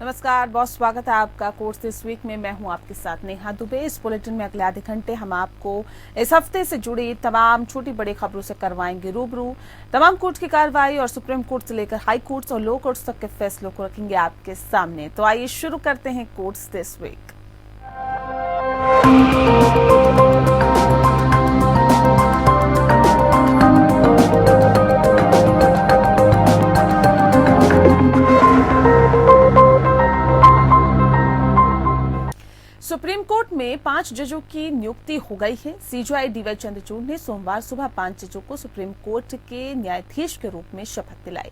नमस्कार, बहुत स्वागत है आपका कोर्स दिस वीक में। मैं हूं आपके साथ नेहा दुबे। इस बुलेटिन में अगले आधे घंटे हम आपको इस हफ्ते से जुड़ी तमाम छोटी बड़ी खबरों से करवाएंगे रूबरू। तमाम कोर्ट की कार्रवाई और सुप्रीम कोर्ट से लेकर हाई कोर्ट्स और लो कोर्ट्स तक के फैसलों को रखेंगे आपके सामने। तो आइए शुरू करते हैं courts this week. Supreme court में 5 जजों की नियुक्ति हो गई है। सीजेआई डीवाई चंद्रचूड़ ने सोमवार सुबह 5 जजों को सुप्रीम कोर्ट के न्यायाधीश के रूप में शपथ दिलाई।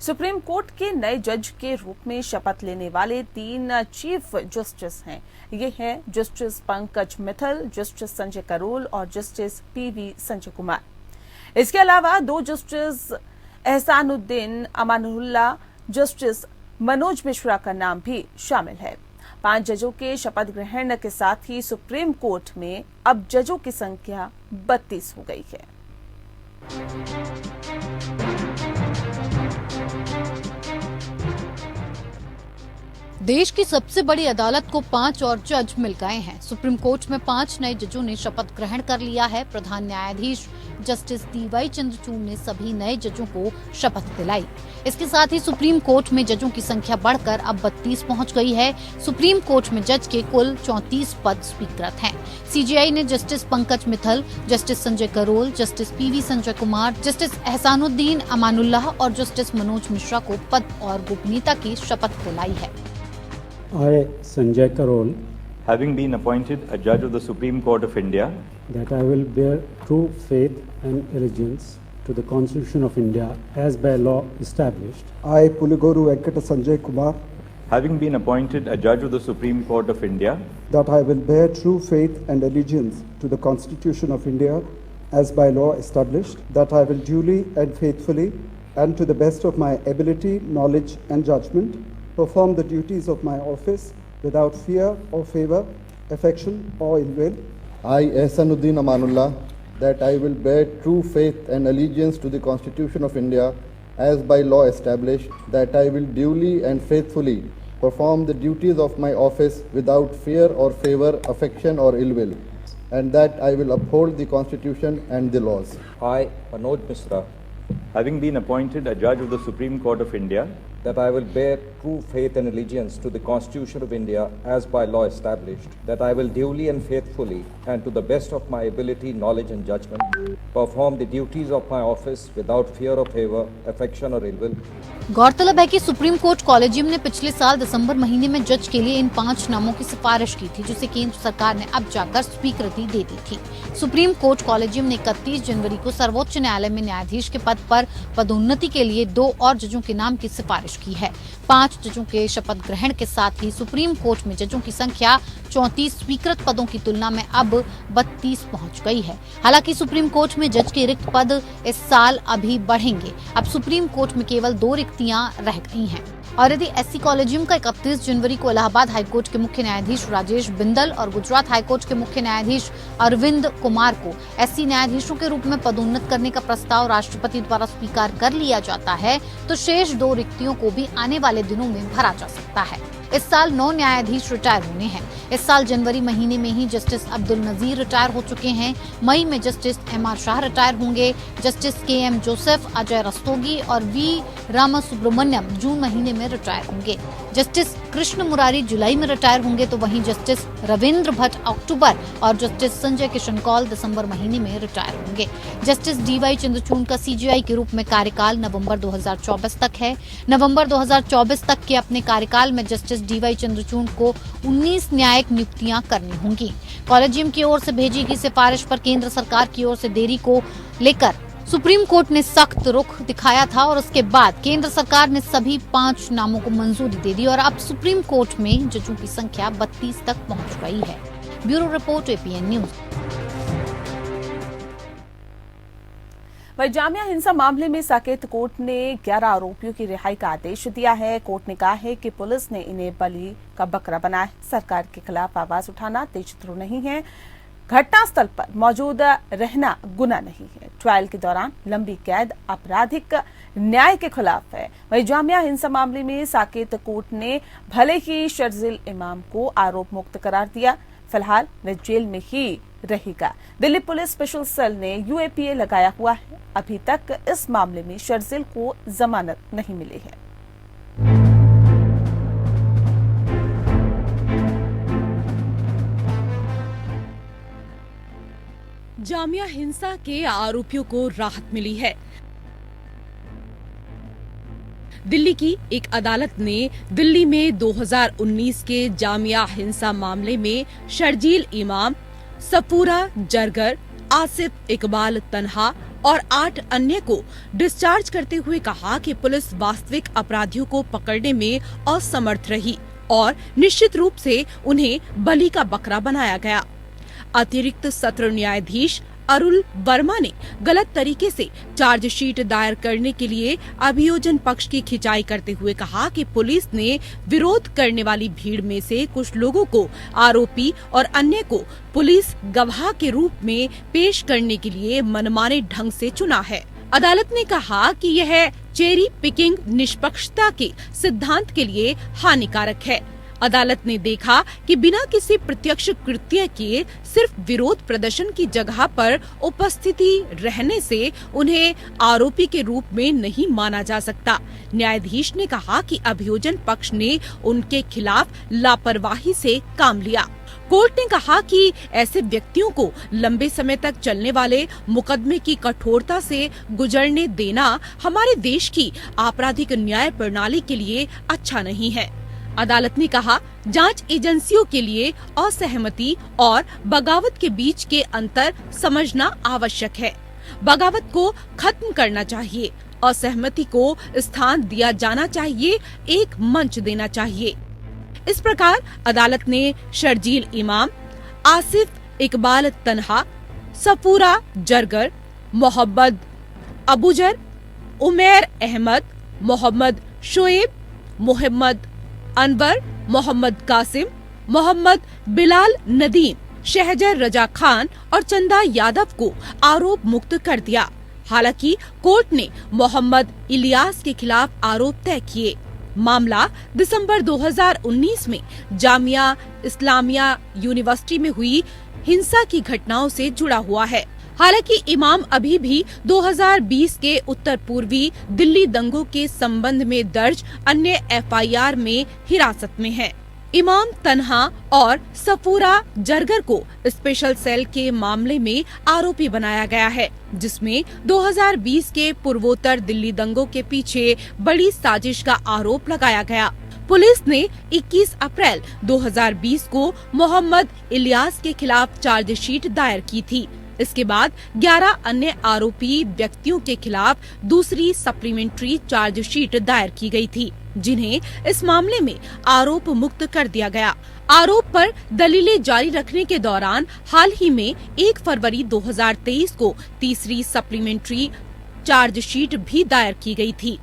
सुप्रीम कोर्ट के नए जज के रूप में शपथ लेने वाले 3 चीफ जस्टिस हैं। ये हैं जस्टिस पंकज मित्तल, जस्टिस संजय करोल और जस्टिस पीवी संजय कुमार। इसके अलावा 2 जस्टिस एहसानुद्दीन अमानुल्लाह, जस्टिस मनोज मिश्रा का नाम भी शामिल है। 5 जजों के शपथ ग्रहण के साथ ही सुप्रीम कोर्ट में अब जजों की संख्या 32 हो गई है। देश की सबसे बड़ी अदालत को 5 और जज मिल गए हैं। सुप्रीम कोर्ट में 5 नए जजों ने शपथ ग्रहण कर लिया है। प्रधान न्यायाधीश जस्टिस डीवाई चंद्रचूड़ ने सभी नए जजों को शपथ दिलाई। इसके साथ ही सुप्रीम कोर्ट में जजों की संख्या बढ़कर अब 32 पहुंच गई है। सुप्रीम कोर्ट में जज के कुल 34 पद स्वीकृत हैं। सीजेआई ने justice Pankaj Mittal, justice Sanjay Karol, justice PV Sanjay Kumar, justice Ahsanuddin Amanullah और जस्टिस मनोज मिश्रा को पद और गोपनीयता की शपथ दिलाई है। I, Sanjay Karol, having been appointed a judge of the Supreme Court of India, that I will bear true faith and allegiance to the Constitution of India as by law established. I, Puligoru Venkata Sanjay Kumar, having been appointed a judge of the Supreme Court of India, that I will bear true faith and allegiance to the Constitution of India as by law established, that I will duly and faithfully and to the best of my ability, knowledge and judgment perform the duties of my office without fear or favor, affection or ill will. I, Ehsanuddin Amanullah, that I will bear true faith and allegiance to the Constitution of India as by law established, that I will duly and faithfully perform the duties of my office without fear or favor, affection or ill will, and that I will uphold the Constitution and the laws. I, Manoj Mishra, having been appointed a judge of the Supreme Court of India, that I will bear true faith and allegiance to the Constitution of India as by law established, that I will duly and faithfully and to the best of my ability, knowledge and judgment perform the duties of my office without fear or favor, affection or ill will. गौरतलब है कि supreme court collegium ने पिछले साल दिसंबर महीने में जज के लिए इन 5 नामों की सिफारिश की थी, जिसे केंद्र सरकार ने अब जाकर स्वीकृति दे दी थी। सुप्रीम कोर्ट कॉलेजियम ने 31 जनवरी को सर्वोच्च न्यायालय में न्यायाधीश के पद पर पदोन्नति के लिए 2 और जजों के नाम की सिफारिश की है। 5 जजों के शपथ ग्रहण के साथ ही सुप्रीम कोर्ट में जजों की संख्या 34 स्वीकृत पदों की तुलना में अब 32 पहुंच गई है। हालांकि सुप्रीम कोर्ट में जज के रिक्त पद इस साल अभी बढ़ेंगे। अब सुप्रीम कोर्ट में केवल 2 रिक्तियां रह गई हैं। और यदि एससी कॉलेजियम का 31 जनवरी को इलाहाबाद हाईकोर्ट के मुख्य न्यायाधीश राजेश बिंदल और गुजरात हाईकोर्ट के मुख्य न्यायाधीश अरविंद कुमार को एससी न्यायाधीशों के रूप में पदोन्नत करने का प्रस्ताव राष्ट्रपति द्वारा स्वीकार कर लिया जाता है, तो शेष 2 रिक्तियों को भी आने वाले दिनों में भरा जा सकता है। इस साल 9 न्यायाधीश रिटायर होने हैं। इस साल जनवरी महीने में ही जस्टिस अब्दुल नजीर रिटायर हो चुके हैं। मई में जस्टिस एमआर शाह रिटायर होंगे। Justice KM Joseph, Ajay Rastogi और वी रामासुब्रमण्यम जून महीने में रिटायर होंगे। जस्टिस कृष्ण मुरारी जुलाई में रिटायर होंगे, तो वहीं जस्टिस रविंद्र भट्ट अक्टूबर और जस्टिस संजय किशन कौल दिसंबर महीने में रिटायर होंगे। जस्टिस डीवाई चंद्रचूड़ का सीजेआई के रूप में कार्यकाल नवंबर 2024 तक है। नवंबर 2024 तक के अपने कार्यकाल में जस्टिस डीवाई चंद्रचूड़ को 19 न्यायिक नियुक्तियां करनी होंगी। कॉलेजियम की ओर से भेजी गई सिफारिश पर केंद्र सरकार की ओर से देरी को लेकर सुप्रीम कोर्ट ने सख्त रुख दिखाया था और उसके बाद केंद्र सरकार ने सभी 5 नामों को मंजूरी दे दी और अब सुप्रीम कोर्ट में जजों की संख्या 32 तक पहुंच गई है। Bureau report APN news. वहीं जामिया हिंसा मामले में साकेत कोर्ट ने 11 आरोपियों की रिहाई का आदेश दिया है। कोर्ट ने कहा है कि पुलिस ने इन्हें बलि का बकरा बनाया है। सरकार के खिलाफ आवाज उठाना तेजतरो नहीं है। घटनास्थल पर मौजूद रहना गुनाह नहीं है। ट्रायल के दौरान लंबी कैद आपराधिक न्याय के खिलाफ है। वहीं जामिया हिंसा मामले में साकेत कोर्ट ने भले ही शर्जील इमाम को आरोप मुक्त करार दिया। फिलहाल वह जेल में ही रहेगा। दिल्ली पुलिस स्पेशल सेल ने यूएपीए लगाया हुआ है। अभी तक इस मामले में शर्जील को जमानत नहीं मिली है। जामिया हिंसा के आरोपियों को राहत मिली है। दिल्ली की एक अदालत ने दिल्ली में 2019 के जामिया हिंसा मामले में शर्जील इमाम, सपूरा जरगर, आसिफ इकबाल तन्हा और 8 अन्य को डिस्चार्ज करते हुए कहा कि पुलिस वास्तविक अपराधियों को पकड़ने में असमर्थ रही और निश्चित रूप से उन्हें बलि का बकरा बनाया गया। अतिरिक्त सत्र न्यायाधीश अरुल वर्मा ने गलत तरीके से चार्जशीट दायर करने के लिए अभियोजन पक्ष की खिंचाई करते हुए कहा कि पुलिस ने विरोध करने वाली भीड़ में से कुछ लोगों को आरोपी और अन्य को पुलिस गवाह के रूप में पेश करने के लिए मनमाने ढंग से चुना है। अदालत ने कहा कि यह चेरी पिकिंग निष्पक्षता के सिद्धांत के लिए हानिकारक है। अदालत ने देखा कि बिना किसी प्रत्यक्ष कृत्य के सिर्फ विरोध प्रदर्शन की जगह पर उपस्थिति रहने से उन्हें आरोपी के रूप में नहीं माना जा सकता। न्यायाधीश ने कहा कि अभियोजन पक्ष ने उनके खिलाफ लापरवाही से काम लिया। कोर्ट ने कहा कि ऐसे व्यक्तियों को लंबे समय तक चलने वाले मुकदमे की कठोरता से गुजरने देना हमारे देश की आपराधिक न्याय प्रणाली के लिए अच्छा नहीं है। अदालत ने कहा, जांच एजेंसियों के लिए असहमति और बगावत के बीच के अंतर समझना आवश्यक है। बगावत को खत्म करना चाहिए, असहमति को स्थान दिया जाना चाहिए, एक मंच देना चाहिए। इस प्रकार अदालत ने शर्जील इमाम, आसिफ इकबाल तन्हा, सपूरा जरगर, मोहम्मद अबूजर, उमेर अहमद, मोहम्मद शोएब, मोहम्मद अनवर, मोहम्मद कासिम, मोहम्मद बिलाल नदीम, शहजर रजा खान और चंदा यादव को आरोप मुक्त कर दिया। हालांकि कोर्ट ने मोहम्मद इलियास के खिलाफ आरोप तय किए। मामला दिसंबर 2019 में जामिया इस्लामिया यूनिवर्सिटी में हुई हिंसा की घटनाओं से जुड़ा हुआ है। हालांकि इमाम अभी भी 2020 के उत्तर पूर्वी दिल्ली दंगों के संबंध में दर्ज अन्य एफआईआर में हिरासत में है। इमाम तन्हा और सपूरा जरगर को स्पेशल सेल के मामले में आरोपी बनाया गया है, जिसमें 2020 के पूर्वोत्तर दिल्ली दंगों के पीछे बड़ी साजिश का आरोप लगाया गया। पुलिस ने 21 अप्रैल 2020 को मोहम्मद इलियास के खिलाफ चार्जशीट दायर की थी। इसके बाद 11 अन्य आरोपी व्यक्तियों के खिलाफ दूसरी सप्लीमेंट्री चार्जशीट दायर की गई थी, जिन्हें इस मामले में आरोप मुक्त कर दिया गया। आरोप पर दलीलें जारी रखने के दौरान हाल ही में 1 फरवरी 2023 को तीसरी सप्लीमेंट्री चार्जशीट भी दायर की गई थी।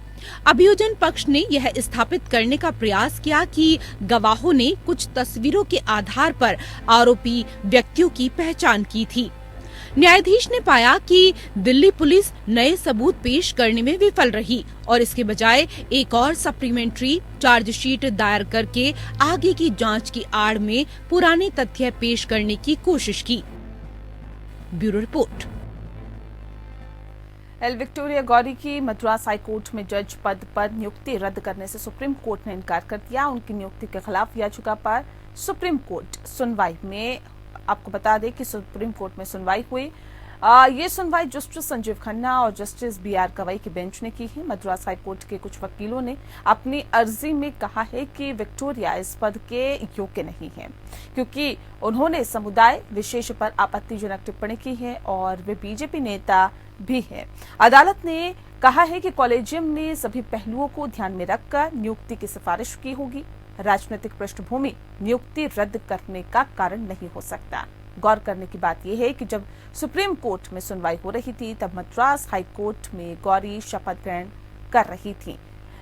अभियोजन पक्ष ने यह स्थापित करने का प्रयास किया कि गवाहों ने कुछ तस्वीरों के आधार पर आरोपी व्यक्तियों की पहचान की थी। न्यायाधीश ने पाया कि दिल्ली पुलिस नए सबूत पेश करने में विफल रही और इसके बजाय एक और सप्लीमेंट्री चार्जशीट दायर करके आगे की जांच की आड़ में पुराने तथ्य पेश करने की कोशिश की। Bureau report. L Victoria Gauri की मद्रास हाईकोर्ट में जज पद पर नियुक्ति रद्द करने से सुप्रीम कोर्ट ने इनकार कर दिया। उनकी नियुक्ति के खिलाफ याचिका पर सुप्रीम कोर्ट सुनवाई में, आपको बता दें कि सुप्रीम कोर्ट में सुनवाई हुई। ये सुनवाई जस्टिस संजीव खन्ना और जस्टिस BR गवई की बेंच ने की है। मद्रास हाईकोर्ट के कुछ वकीलों ने अपनी अर्जी में कहा है कि विक्टोरिया इस पद के योग्य नहीं है, क्योंकि उन्होंने समुदाय विशेष पर आपत्तिजनक टिप्पणी की है और वे बीजेपी नेता भी है। अदालत ने कहा है कि कॉलेजियम ने सभी पहलुओं को ध्यान में रखकर नियुक्ति की सिफारिश की होगी। राजनीतिक पृष्ठभूमि नियुक्ति रद्द करने का कारण नहीं हो सकता। गौर करने की बात यह है कि जब सुप्रीम कोर्ट में सुनवाई हो रही थी तब मद्रास हाई कोर्ट में गौरी शपथ ग्रहण कर रही थी।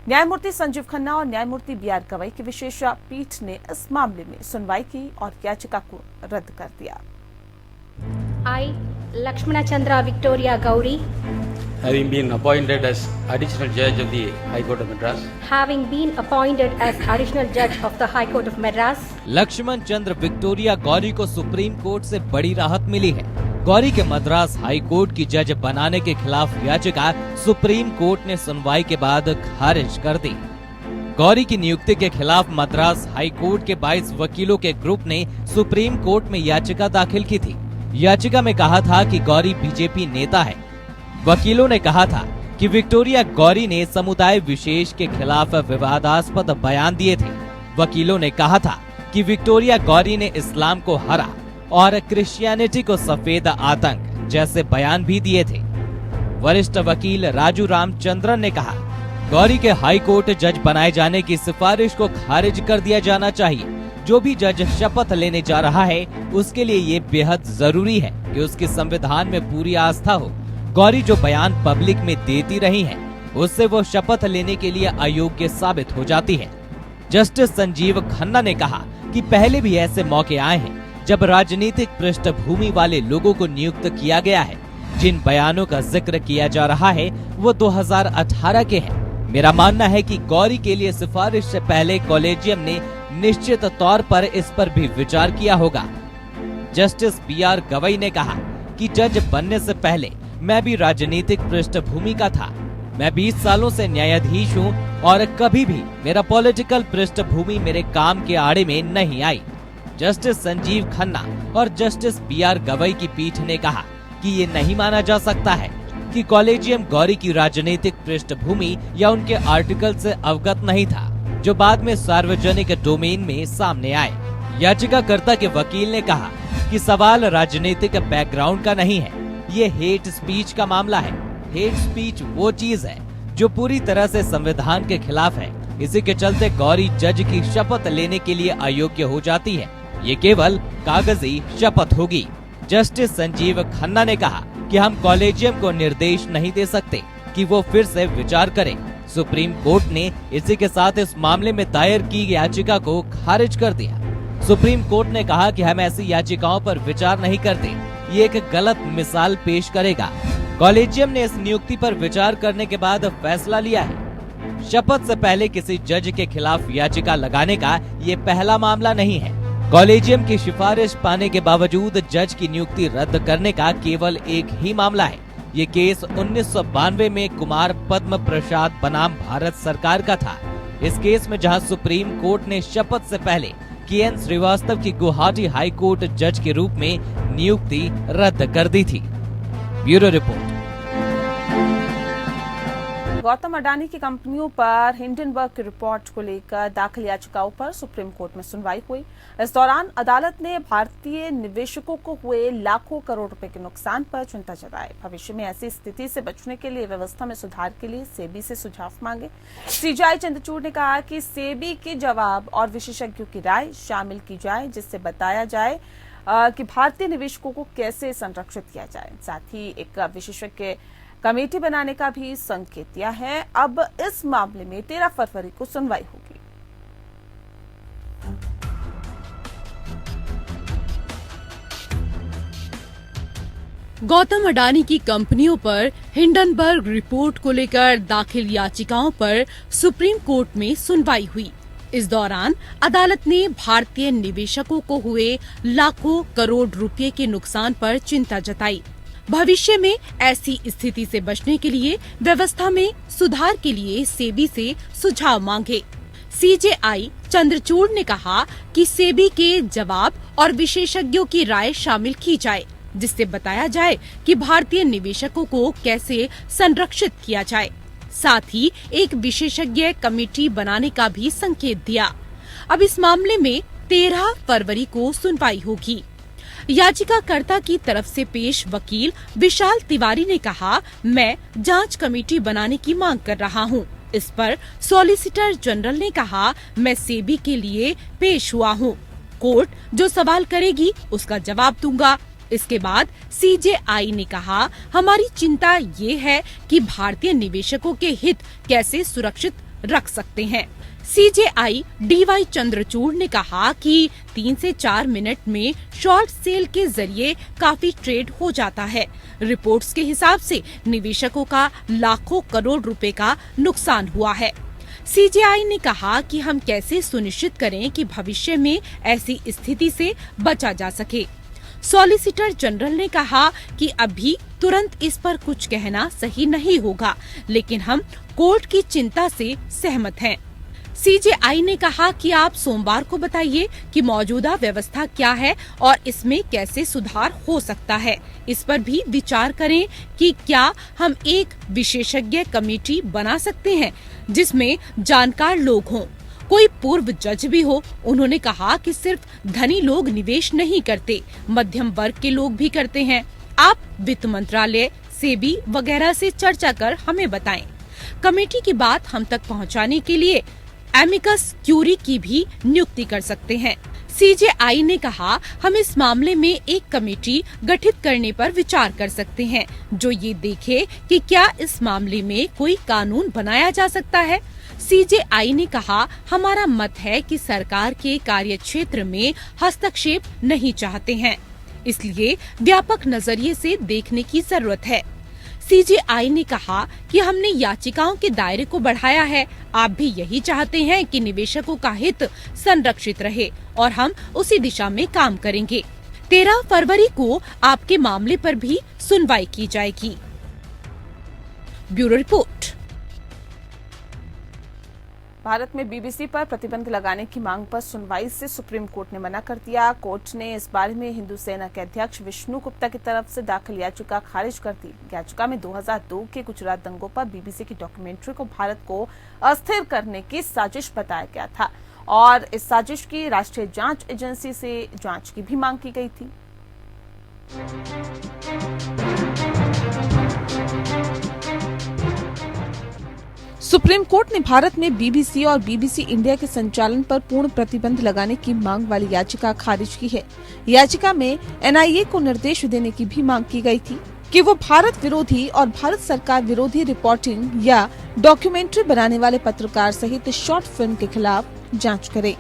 न्यायमूर्ति संजीव खन्ना और न्यायमूर्ति बी आर गवई की विशेष पीठ ने इस मामले में सुनवाई की और याचिका को रद्द कर दिया। I, Lakshmana Chandra Victoria Gauri, having been appointed as additional judge of the High Court of Madras, having been appointed as additional judge of the High Court of Madras, Laxman Chandra Victoria Gowri को सुप्रीम कोर्ट से बड़ी राहत मिली है। गौरी के Madras high court की जज बनाने के खिलाफ याचिका सुप्रीम कोर्ट ने सुनवाई के बाद खारिज कर दी। गौरी की नियुक्ति के खिलाफ मद्रास हाई कोर्ट के 22 वकीलों के ग्रुप ने सुप्रीम कोर्ट में याचिका दाखिल की थी। याचिका में कहा था कि गौरी बीजेपी नेता है। वकीलों ने कहा था कि विक्टोरिया गौरी ने समुदाय विशेष के खिलाफ विवादास्पद बयान दिए थे। वकीलों ने कहा था कि विक्टोरिया गौरी ने इस्लाम को हरा और क्रिश्चियनिटी को सफेद आतंक जैसे बयान भी दिए थे। वरिष्ठ वकील राजू रामचंद्रन ने कहा, गौरी के हाई कोर्ट जज बनाए जाने की सिफारिश को खारिज कर दिया जाना चाहिए। जो भी जज शपथ लेने जा रहा है उसके लिए ये बेहद जरूरी है कि उसकी संविधान में पूरी आस्था हो। गौरी जो बयान पब्लिक में देती रही हैं, उससे वो शपथ लेने के लिए अयोग्य साबित हो जाती है। जस्टिस संजीव खन्ना ने कहा कि पहले भी ऐसे मौके आए हैं जब राजनीतिक पृष्ठभूमि वाले लोगों को नियुक्त किया गया है। जिन बयानों का जिक्र किया जा रहा है वो 2018 के हैं। मेरा मानना है कि गौरी के लिए सिफारिश से पहले कॉलेजियम ने निश्चित तौर पर इस पर भी विचार किया होगा। जस्टिस बी आर गवई ने कहा कि जज बनने से पहले मैं भी राजनीतिक पृष्ठभूमि का था। मैं 20 सालों से न्यायाधीश हूँ और कभी भी मेरा पॉलिटिकल पृष्ठभूमि मेरे काम के आड़े में नहीं आई। जस्टिस संजीव खन्ना और जस्टिस बी आर गवई की पीठ ने कहा कि ये नहीं माना जा सकता है कि कॉलेजियम गौरी की राजनीतिक पृष्ठभूमि या उनके आर्टिकल से अवगत नहीं था, जो बाद में सार्वजनिक डोमेन में सामने आए। याचिकाकर्ता के वकील ने कहा कि सवाल राजनीतिक बैकग्राउंड का नहीं है, ये हेट स्पीच का मामला है। हेट स्पीच वो चीज है जो पूरी तरह से संविधान के खिलाफ है। इसी के चलते गौरी जज की शपथ लेने के लिए अयोग्य हो जाती है। ये केवल कागजी शपथ होगी। जस्टिस संजीव खन्ना ने कहा कि हम कॉलेजियम को निर्देश नहीं दे सकते कि वो फिर से विचार करे। सुप्रीम कोर्ट ने इसी के साथ इस मामले में दायर की याचिका को खारिज कर दिया। सुप्रीम कोर्ट ने कहा कि हम ऐसी याचिकाओं पर विचार नहीं करते, ये एक गलत मिसाल पेश करेगा। कॉलेजियम ने इस नियुक्ति पर विचार करने के बाद फैसला लिया है। शपथ से पहले किसी जज के खिलाफ याचिका लगाने का ये पहला मामला नहीं है। कॉलेजियम की सिफारिश पाने के बावजूद जज की नियुक्ति रद्द करने का केवल एक ही मामला है। ये केस 1992 में कुमार पद्म प्रसाद बनाम भारत सरकार का था। इस केस में जहां सुप्रीम कोर्ट ने शपथ से पहले के.एन. श्रीवास्तव की गुवाहाटी हाई कोर्ट जज के रूप में नियुक्ति रद्द कर दी थी। Bureau report. गौतम अडानी की कंपनियों पर हिंडनबर्ग की रिपोर्ट को लेकर दाखिल याचिकाओं पर सुप्रीम कोर्ट में सुनवाई हुई। इस दौरान अदालत ने भारतीय निवेशकों को हुए लाखों करोड़ रुपए के नुकसान पर चिंता जताई। भविष्य में ऐसी स्थिति से बचने के लिए व्यवस्था में सुधार के लिए सेबी से सुझाव मांगे। सीजेआई चंद्रचूड़ ने कहा कि सेबी के जवाब और विशेषज्ञों की राय शामिल की जाए, जिससे बताया जाए कि भारतीय निवेशकों को कैसे संरक्षित किया जाए। साथ ही एक विशेषज्ञ कमेटी बनाने का भी संकेत दिया है। अब इस मामले में 13 फरवरी को सुनवाई होगी। गौतम अडानी की कंपनियों पर हिंडनबर्ग रिपोर्ट को लेकर दाखिल याचिकाओं पर सुप्रीम कोर्ट में सुनवाई हुई। इस दौरान अदालत ने भारतीय निवेशकों को हुए लाखों करोड़ रुपए के नुकसान पर चिंता जताई। भविष्य में ऐसी स्थिति से बचने के लिए व्यवस्था में सुधार के लिए सेबी से सुझाव मांगे। सीजेआई चंद्रचूड़ ने कहा कि सेबी के जवाब और विशेषज्ञों की राय शामिल की जाए, जिससे बताया जाए कि भारतीय निवेशकों को कैसे संरक्षित किया जाए। साथ ही एक विशेषज्ञ कमेटी बनाने का भी संकेत दिया। अब इस मामले में 13 फरवरी को सुनवाई होगी। याचिकाकर्ता की तरफ से पेश वकील विशाल तिवारी ने कहा, मैं जांच कमेटी बनाने की मांग कर रहा हूं। इस पर सॉलिसिटर जनरल ने कहा, मैं सेबी के लिए पेश हुआ हूं। कोर्ट जो सवाल करेगी उसका जवाब दूंगा। इसके बाद सीजेआई ने कहा, हमारी चिंता ये है कि भारतीय निवेशकों के हित कैसे सुरक्षित रख सकते हैं। सीजेआई डीवाई चंद्रचूड़ ने कहा कि 3 से 4 मिनट में शॉर्ट सेल के जरिए काफी ट्रेड हो जाता है। रिपोर्ट्स के हिसाब से निवेशकों का लाखों करोड़ रुपए का नुकसान हुआ है। सीजेआई ने कहा कि हम कैसे सुनिश्चित करें कि भविष्य में ऐसी स्थिति से बचा जा सके। सॉलिसिटर जनरल ने कहा कि अभी तुरंत इस पर कुछ कहना सही नहीं होगा, लेकिन हम कोर्ट की चिंता से सहमत हैं। सीजेआई ने कहा कि आप सोमवार को बताइए कि मौजूदा व्यवस्था क्या है और इसमें कैसे सुधार हो सकता है। इस पर भी विचार करें कि क्या हम एक विशेषज्ञ कमेटी बना सकते हैं जिसमें जानकार लोग हों, कोई पूर्व जज भी हो। उन्होंने कहा कि सिर्फ धनी लोग निवेश नहीं करते, मध्यम वर्ग के लोग भी करते हैं। आप वित्त मंत्रालय, सेबी वगैरह से चर्चा कर हमें बताएं। कमेटी की बात हम तक पहुंचाने के लिए एमिकस क्यूरी की भी नियुक्ति कर सकते हैं। सीजेआई ने कहा, हम इस मामले में एक कमेटी गठित करने पर विचार कर सकते हैं जो ये देखे कि क्या इस मामले में कोई कानून बनाया जा सकता है। सीजेआई ने कहा, हमारा मत है कि सरकार के कार्यक्षेत्र में हस्तक्षेप नहीं चाहते हैं, इसलिए व्यापक नजरिए से देखने की जरूरत है। सीजेआई ने कहा कि हमने याचिकाओं के दायरे को बढ़ाया है। आप भी यही चाहते हैं कि निवेशकों का हित संरक्षित रहे और हम उसी दिशा में काम करेंगे। 13 फरवरी को आपके मामले पर भी सुनवाई की जाएगी। Bureau report. भारत में बीबीसी पर प्रतिबंध लगाने की मांग पर सुनवाई से सुप्रीम कोर्ट ने मना कर दिया। कोर्ट ने इस बारे में हिंदू सेना के अध्यक्ष विष्णु गुप्ता की तरफ से दाखिल याचिका खारिज कर दी। याचिका में 2002 के गुजरात दंगों पर बीबीसी की डॉक्यूमेंट्री को भारत को अस्थिर करने की साजिश बताया गया था और इस साजिश की राष्ट्रीय जांच एजेंसी से जांच की भी मांग की गई थी। सुप्रीम कोर्ट ने भारत में बीबीसी और बीबीसी इंडिया के संचालन पर पूर्ण प्रतिबंध लगाने की मांग वाली याचिका खारिज की है। याचिका में एनआईए को निर्देश देने की भी मांग की गई थी कि वो भारत विरोधी और भारत सरकार विरोधी रिपोर्टिंग या डॉक्यूमेंट्री बनाने वाले पत्रकार सहित शॉर्ट फिल्म के खिलाफ जांच करे।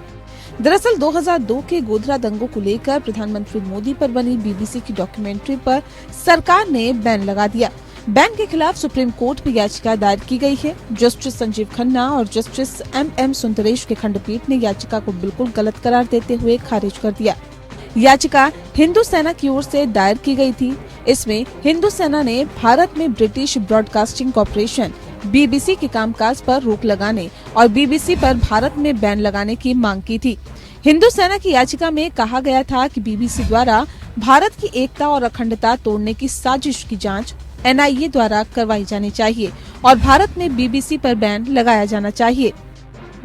दरअसल 2002 के गोधरा दंगों को लेकर प्रधानमंत्री मोदी पर बनी बीबीसी की डॉक्यूमेंट्री पर सरकार ने बैन लगा दिया। बैन के खिलाफ सुप्रीम कोर्ट में याचिका दायर की गई है। जस्टिस संजीव खन्ना और जस्टिस एम सुंदरेश की खंडपीठ ने याचिका को बिल्कुल गलत करार देते हुए खारिज कर दिया। याचिका हिंदू सेना की ओर से दायर की गई थी। इसमें हिंदू सेना ने भारत में ब्रिटिश ब्रॉडकास्टिंग कॉर्पोरेशन बीबीसी के कामकाज पर रोक लगाने और बीबीसी पर भारत में बैन लगाने की मांग की थी। हिंदू सेना की याचिका में कहा गया था कि बीबीसी द्वारा भारत की एकता और अखंडता तोड़ने की साजिश की जांच एनआईए द्वारा करवाई जानी चाहिए और भारत में बीबीसी पर बैन लगाया जाना चाहिए।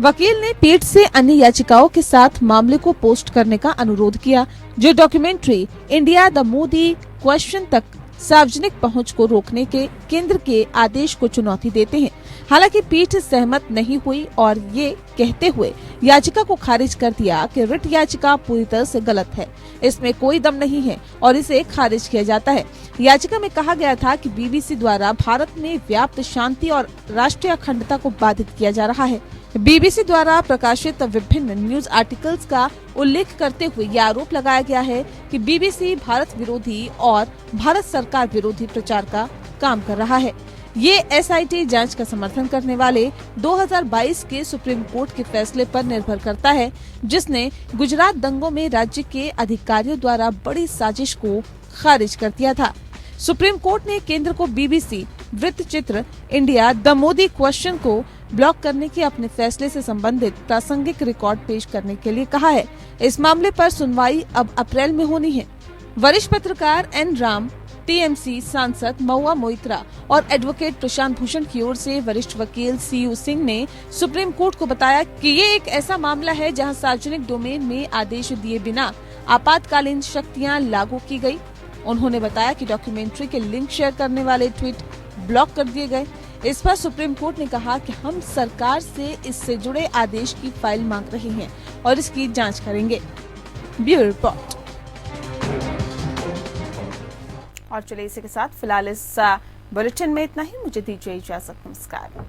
वकील ने पीठ से अन्य याचिकाओं के साथ मामले को पोस्ट करने का अनुरोध किया जो documentary India the Modi question तक सार्वजनिक पहुंच को रोकने के केंद्र के आदेश को चुनौती देते हैं। हालांकि पीठ सहमत नहीं हुई और ये कहते हुए याचिका को खारिज कर दिया कि रिट याचिका पूरी तरह से गलत है, इसमें कोई दम नहीं है और इसे खारिज किया जाता है। याचिका में कहा गया था कि बीबीसी द्वारा भारत में व्याप्त शांति और राष्ट्रीय अखंडता को बाधित किया जा रहा है। बीबीसी द्वारा प्रकाशित विभिन्न न्यूज आर्टिकल्स का उल्लेख करते हुए यह आरोप लगाया गया है कि बीबीसी भारत विरोधी और भारत सरकार विरोधी प्रचार का काम कर रहा है। ये एसआईटी जांच का समर्थन करने वाले 2022 के सुप्रीम कोर्ट के फैसले पर निर्भर करता है, जिसने गुजरात दंगों में राज्य के अधिकारियों द्वारा बड़ी साजिश को खारिज कर दिया था। सुप्रीम कोर्ट ने केंद्र को बीबीसी वृत्तचित्र इंडिया द मोदी क्वेश्चन को ब्लॉक करने के अपने फैसले से संबंधित प्रासंगिक रिकॉर्ड पेश करने के लिए कहा है। इस मामले पर सुनवाई अब अप्रैल में होनी है। वरिष्ठ पत्रकार एन राम, टीएमसी सांसद महुआ मोइत्रा और एडवोकेट प्रशांत भूषण की ओर से वरिष्ठ वकील सीयू सिंह ने सुप्रीम कोर्ट को बताया कि ये एक ऐसा मामला है जहां सार्वजनिक डोमेन में आदेश दिए बिना आपातकालीन शक्तियां लागू की गई। उन्होंने बताया कि डॉक्यूमेंट्री के लिंक शेयर करने वाले ट्वीट ब्लॉक कर दिए गए। इस पर सुप्रीम कोर्ट ने कहा कि हम सरकार से इससे जुड़े आदेश की फाइल मांग रहे हैं और इसकी जांच करेंगे। Bureau report. और चलिए इसी के साथ फिलहाल इस बुलेटिन में इतना ही। मुझे दीजिए इजाजत। नमस्कार।